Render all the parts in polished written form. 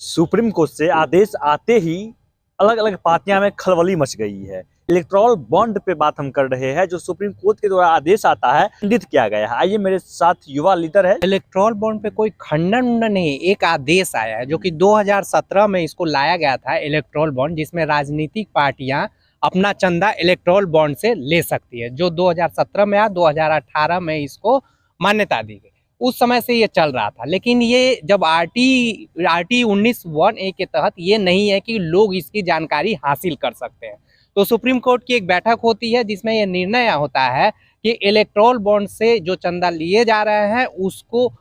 Supreme court से आदेश आते ही अलग अलग पार्टियां में खलबली मच गई है। इलेक्टोरल बॉन्ड पे बात हम कर रहे हैं, जो सुप्रीम कोर्ट के द्वारा आदेश आता है, खंडित किया गया है। आइए मेरे साथ युवा लीडर है। इलेक्टोरल बॉन्ड पे कोई खंडन उंडन नहीं, एक आदेश आया है जो कि 2017 में इसको लाया गया था इलेक्टोरल बॉन्ड, जिसमें राजनीतिक पार्टियां अपना चंदा इलेक्टोरल बॉन्ड से ले सकती है। जो 2017 में आया, 2018 में इसको मान्यता दी गई। उस समय से ये चल रहा था, लेकिन ये जब आरटी 19(1)(a) के तहत ये नहीं है कि लोग इसकी जानकारी हासिल कर सकते हैं। तो सुप्रीम कोर्ट की एक बैठक होती है जिसमें यह निर्णय होता है कि इलेक्टोरल बॉन्ड से जो चंदा लिए जा रहे हैं उसको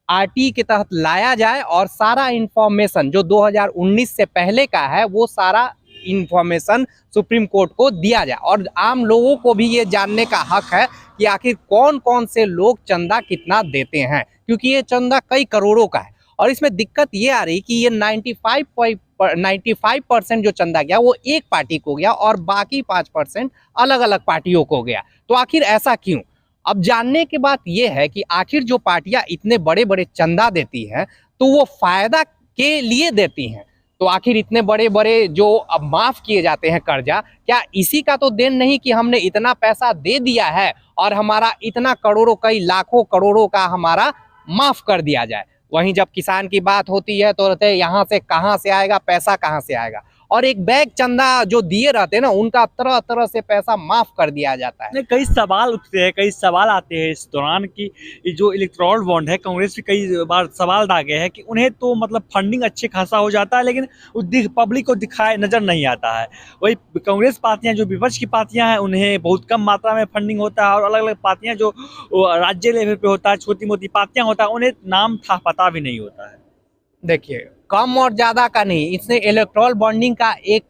आरटी के तहत लाया जाए और सारा इंफॉर्मेशन जो 2019 से पहले का है वो सारा इंफॉर्मेशन सुप्रीम कोर्ट को दिया जाए। और आम लोगों को भी ये जानने का हक है कि आखिर कौन कौन से लोग चंदा कितना देते हैं, क्योंकि ये चंदा कई करोड़ों का है। और इसमें दिक्कत ये आ रही कि ये 95% जो चंदा गया वो एक पार्टी को गया और बाकी 5% अलग अलग पार्टियों को गया। तो आखिर ऐसा क्यों? अब जानने की बात यह है कि आखिर जो पार्टियां इतने बड़े बड़े चंदा देती हैं तो वो फायदा के लिए देती हैं। तो आखिर इतने बड़े बड़े जो अब माफ किए जाते हैं कर्जा, क्या इसी का तो देन नहीं कि हमने इतना पैसा दे दिया है और हमारा इतना करोड़ों कई लाखों करोड़ों का हमारा माफ कर दिया जाए। वहीं जब किसान की बात होती है तो रहते यहाँ से कहाँ से आएगा, पैसा कहाँ से आएगा। और एक बैग चंदा जो दिए रहते हैं ना, उनका तरह तरह से पैसा माफ कर दिया जाता है। कई सवाल उठते हैं, कई सवाल आते हैं इस दौरान कि जो इलेक्टोरल बॉन्ड है, कांग्रेस भी कई बार सवाल दागे है कि उन्हें तो मतलब फंडिंग अच्छे खासा हो जाता है, लेकिन पब्लिक को दिखाए नजर नहीं आता है। वही कांग्रेस पार्टियां जो विपक्ष की पार्टियां हैं उन्हें बहुत कम मात्रा में फंडिंग होता है, और अलग अलग पार्टियां जो राज्य लेवल पे होता है, छोटी मोटी पार्टियां होता है, उन्हें नाम था पता भी नहीं होता है। देखिए, कम और ज्यादा का नहीं, इसने इलेक्टोरल बॉन्डिंग का एक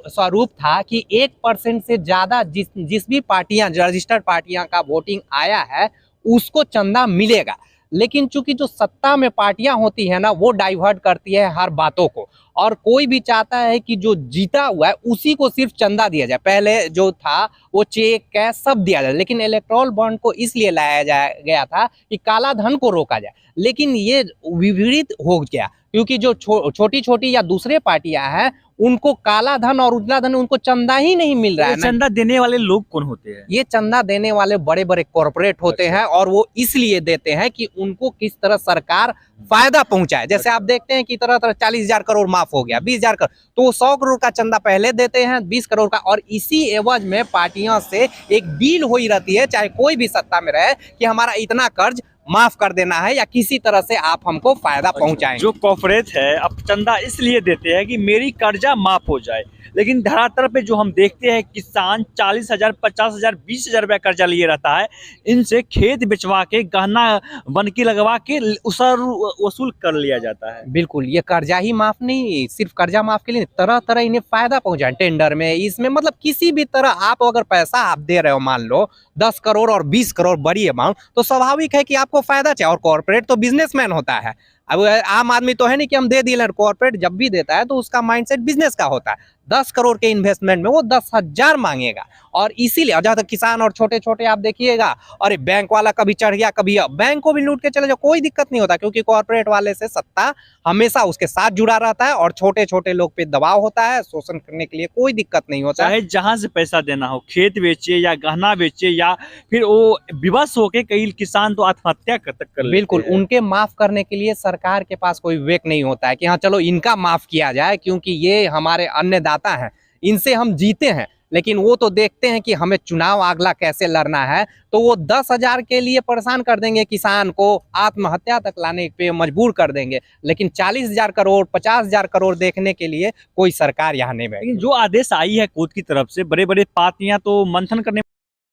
स्वरूप था कि 1% से ज्यादा जिस भी पार्टियां रजिस्टर्ड पार्टियां का वोटिंग आया है उसको चंदा मिलेगा। लेकिन चूंकि जो सत्ता में पार्टियां होती है ना, वो डाइवर्ट करती है हर बातों को, और कोई भी चाहता है कि जो जीता हुआ है उसी को सिर्फ चंदा दिया जाए। पहले जो था वो चेक कैश सब दिया जाए, लेकिन इलेक्टोरल बॉन्ड को इसलिए लाया गया था कि काला धन को रोका जाए। लेकिन ये विपरीत हो गया, क्योंकि जो छोटी छोटी या दूसरे पार्टियां हैं उनको काला धन और उजला धन, उनको चंदा ही नहीं मिल रहा है। चंदा देने वाले लोग कौन होते हैं? ये चंदा देने वाले बड़े बड़े कॉर्पोरेट होते हैं, और वो इसलिए देते हैं कि उनको किस तरह सरकार फायदा पहुंचाए। जैसे आप देखते हैं कि तरह तरह 40,000 करोड़ माफ हो गया, 20,000 करोड़, तो वो 100 करोड़ का चंदा पहले देते हैं, 20 करोड़ का, और इसी एवज में पार्टियों से एक डील हुई रहती है, चाहे कोई भी सत्ता में रहे, कि हमारा इतना कर्ज माफ कर देना है या किसी तरह से आप हमको फायदा पहुंचाएं। जो कॉर्पोरेट है अब चंदा इसलिए देते हैं कि मेरी कर्जा माफ हो जाए, लेकिन धरातल पे जो हम देखते हैं किसान 40,000, 50,000, 20,000 रुपया कर्जा लिए रहता है, इनसे खेत बेचवा के गहना बनकी लगवा के उसर वसूल कर लिया जाता है। बिल्कुल, ये कर्जा ही माफ नहीं, सिर्फ कर्जा माफ के लिए तरह तरह इन्हें फायदा पहुंचाए, टेंडर में, इसमें, मतलब किसी भी तरह आप अगर पैसा आप दे रहे हो, मान लो 10 करोड़ और 20 करोड़ बड़ी अमाउंट, तो स्वाभाविक है कि आपको फायदा चाहिए। और कॉर्पोरेट तो बिजनेसमैन होता है, अब आम आदमी तो है नहीं कि हम दे दिए। कॉर्पोरेट जब भी देता है तो उसका माइंडसेट बिजनेस का होता है। 10 करोड़ के इन्वेस्टमेंट में वो 10,000 मांगेगा, और इसीलिए जहाँ तक किसान और छोटे छोटे आप देखिएगा, अरे बैंक वाला कभी चढ़ गया, कभी बैंक को भी लूट के चले जाओ, कोई दिक्कत नहीं होता, क्योंकि कॉर्पोरेट वाले से सत्ता हमेशा उसके साथ जुड़ा रहता है, और छोटे छोटे लोग पे दबाव होता है, शोषण करने के लिए कोई दिक्कत नहीं होता। चाहे जहां से पैसा देना हो, खेत बेचे या गहना बेचे, या फिर वो विवश होके कई किसान तो आत्महत्या तक कर लेते हैं। बिल्कुल, उनके माफ करने के लिए सरकार के पास कोई विवेक नहीं होता है कि हाँ चलो इनका माफ किया जाए, क्योंकि ये हमारे अन्नदाता हैं, इनसे हम जीते हैं। लेकिन वो तो देखते हैं कि हमें चुनाव अगला कैसे लड़ना है, तो वो 10,000 के लिए परेशान कर देंगे, किसान को आत्महत्या तक लाने पे मजबूर कर देंगे। लेकिन 40,000 करोड़, 50,000 करोड़ देखने के लिए कोई सरकार यहाँ नहीं बैठी। जो आदेश आई है कोर्ट की तरफ से, बड़े बड़े पार्टियां तो मंथन करने में,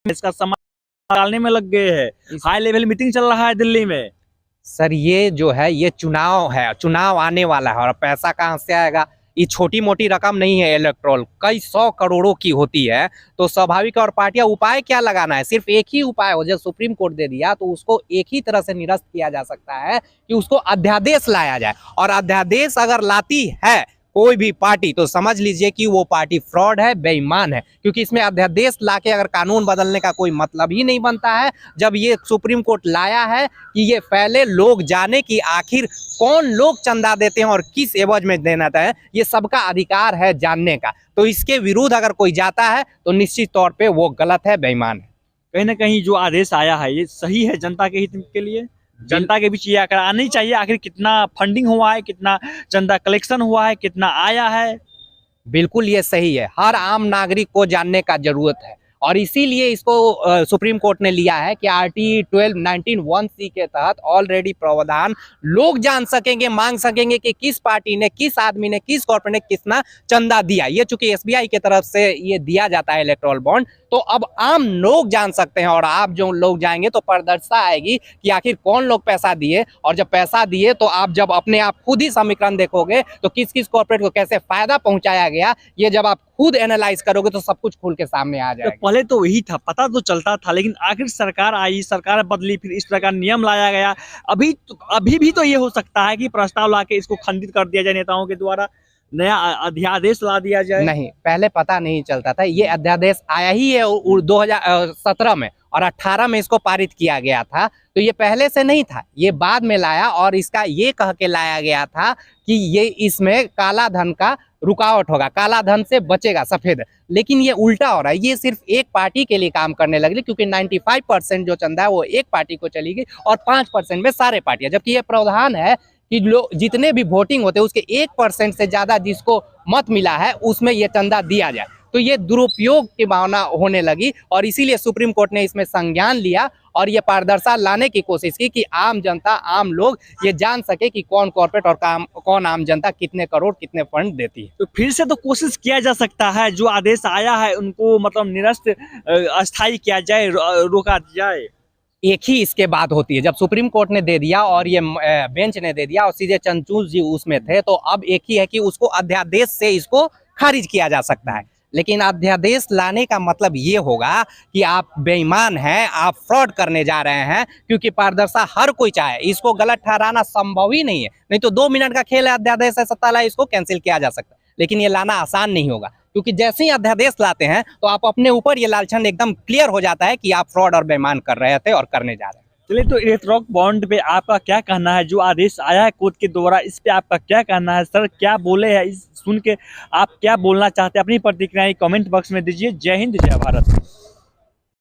इसका समाधान डालने में लग गए हैं। हाई लेवल मीटिंग चल रहा है दिल्ली में। सर, ये जो है ये चुनाव है, चुनाव आने वाला है, और पैसा कहाँ से आएगा? ये छोटी मोटी रकम नहीं है, इलेक्ट्रोल कई 100 करोड़ों की होती है। तो स्वाभाविक, और पार्टियां उपाय क्या लगाना है? सिर्फ एक ही उपाय हो, जब सुप्रीम कोर्ट दे दिया तो उसको एक ही तरह से निरस्त किया जा सकता है कि उसको अध्यादेश लाया जाए। और अध्यादेश अगर लाती है कोई भी पार्टी, तो समझ लीजिए कि वो पार्टी फ्रॉड है, बेईमान है, क्योंकि इसमें अध्यादेश लाके अगर कानून बदलने का कोई मतलब ही नहीं बनता है। जब ये सुप्रीम कोर्ट लाया है कि ये पहले लोग जाने कि आखिर कौन लोग चंदा देते हैं और किस एवज में देना है, ये सबका अधिकार है जानने का। तो इसके विरुद्ध अगर कोई जाता है तो निश्चित तौर पे वो गलत है, बेईमान है। कहीं ना कहीं जो आदेश आया है ये सही है जनता के हित के लिए, जनता के बीच ये आकर आना ही चाहिए। आखिर कितना फंडिंग हुआ है, कितना चंदा कलेक्शन हुआ है, कितना आया है। बिल्कुल ये सही है, हर आम नागरिक को जानने का जरूरत है और इसीलिए इसको सुप्रीम कोर्ट ने लिया है कि आरटी 1219(1)(c) के तहत ऑलरेडी प्रावधान लोग जान सकेंगे, मांग सकेंगे कि किस पार्टी ने, किस आदमी ने, किस कॉर्पोरेट ने कितना चंदा दिया। ये चूंकि एसबीआई की तरफ से ये दिया जाता है इलेक्टोरल बॉन्ड, तो अब आम लोग जान सकते हैं और आप जो लोग जाएंगे तो पारदर्शिता आएगी कि आखिर कौन लोग पैसा दिए। और जब पैसा दिए तो आप जब अपने आप खुद ही समीकरण देखोगे तो किस किस कॉर्पोरेट को कैसे फायदा पहुंचाया गया, ये जब आप खुद एनालाइज करोगे तो सब कुछ खुल के सामने आ तो जाएगा। पहले तो वही था, पता तो चलता था, लेकिन आखिर सरकार आई, सरकार बदली, फिर इस प्रकार नियम लाया गया। अभी भी तो ये हो सकता है कि प्रस्ताव लाके इसको खंडित कर दिया जाए, नेताओं के द्वारा नया अध्यादेश ला दिया जाए। नहीं, पहले पता नहीं चलता था, ये अध्यादेश आया ही है 2017 में और 18 में इसको पारित किया गया था, तो ये पहले से नहीं था, ये बाद में लाया और इसका ये कह के लाया गया था कि ये इसमें काला धन का रुकावट होगा, काला धन से बचेगा सफेद। लेकिन ये उल्टा हो रहा है, ये सिर्फ एक पार्टी के लिए काम करने लगी, क्योंकि 95% जो चंदा है वो एक पार्टी को चलेगी और 5% में सारे पार्टियां, जबकि ये प्रावधान है कि लोग जितने भी वोटिंग होते हैं उसके 1% से ज्यादा जिसको मत मिला है उसमें ये चंदा दिया जाए। तो ये दुरुपयोग की भावना होने लगी और इसीलिए सुप्रीम कोर्ट ने इसमें संज्ञान लिया और ये पारदर्शिता लाने की कोशिश की कि आम जनता, आम लोग ये जान सके कि कौन कॉर्पोरेट और कौन आम जनता कितने करोड़, कितने फंड देती है। तो फिर से तो कोशिश किया जा सकता है, जो आदेश आया है उनको मतलब निरस्त अस्थायी किया जाए, रोका जाए। एक ही इसके बाद होती है, जब सुप्रीम कोर्ट ने दे दिया और ये बेंच ने दे दिया और सीधे चंद्रचूड़ जी उसमें थे, तो अब एक ही है कि उसको अध्यादेश से इसको खारिज किया जा सकता है। लेकिन अध्यादेश लाने का मतलब ये होगा कि आप बेईमान हैं, आप फ्रॉड करने जा रहे हैं, क्योंकि पारदर्शिता हर कोई चाहे, इसको गलत ठहराना संभव ही नहीं है। नहीं तो 2 मिनट का खेल है, अध्यादेश है, सत्ता लाए, इसको कैंसिल किया जा सकता है, लेकिन ये लाना आसान नहीं होगा, क्योंकि जैसे ही अध्यादेश लाते हैं तो आप अपने ऊपर ये लालचन एकदम क्लियर हो जाता है कि आप फ्रॉड और बेईमान कर रहे थे और करने जा रहे हैं। चलिए, तो इलेक्ट्रॉनिक बॉन्ड पे आपका क्या कहना है, जो आदेश आया है कोर्ट के द्वारा, इस पे आपका क्या कहना है? सर क्या बोले हैं, इस सुन के आप क्या बोलना चाहते हैं? अपनी प्रतिक्रियाएं कमेंट बॉक्स में दीजिए। जय हिंद, जय भारत।